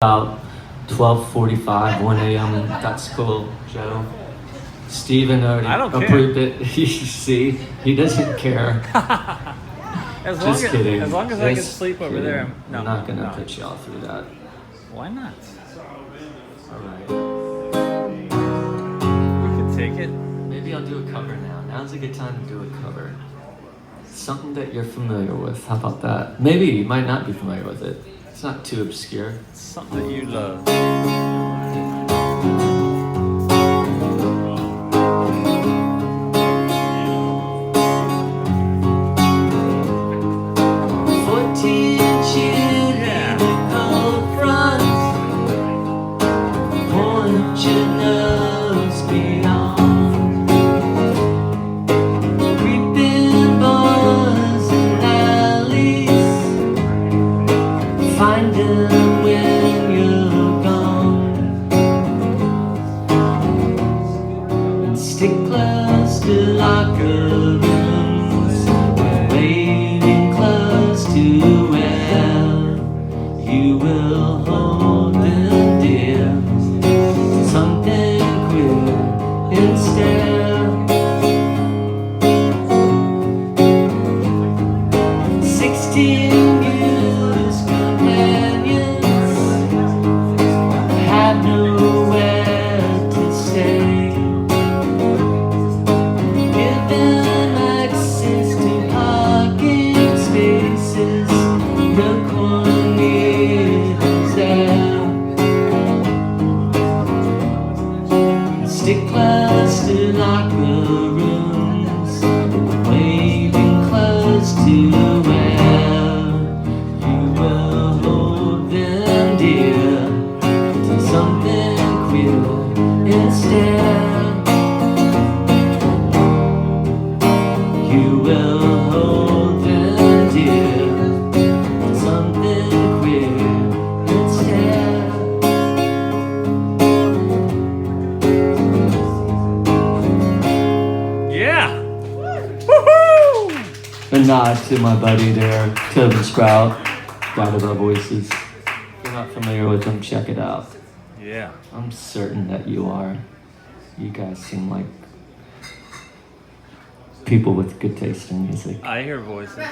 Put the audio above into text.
About 12:45, 1 a.m. That's cool, Joe. Steven already I don't care. approved it. You see, he doesn't care. Just kidding. As long as I can Just sleep over kidding. there, I'm not gonna put you all through that. Why not? All right. We can take it. Maybe I'll do a cover now. Now's a good time to do a cover. Something that you're familiar with. How about that? Maybe you might not be familiar with it. It's not too obscure. Something that you love. Find them when you're gone, and stick close to locker rooms, waiting close to where you will hold them dear. Something queer instead. 16 years companions have nowhere to stay, given access to parking spaces, no corner is there. Stick close to locker rooms, waiting close to something queer instead. You will hold them dear. Something queer instead. Yeah. Woohoo! A nod to my buddy there, Tobin Sprout, God of Our Voices. If you're not familiar with him, check it out. Yeah. I'm certain that you are. You guys seem like people with good taste in music. I hear voices.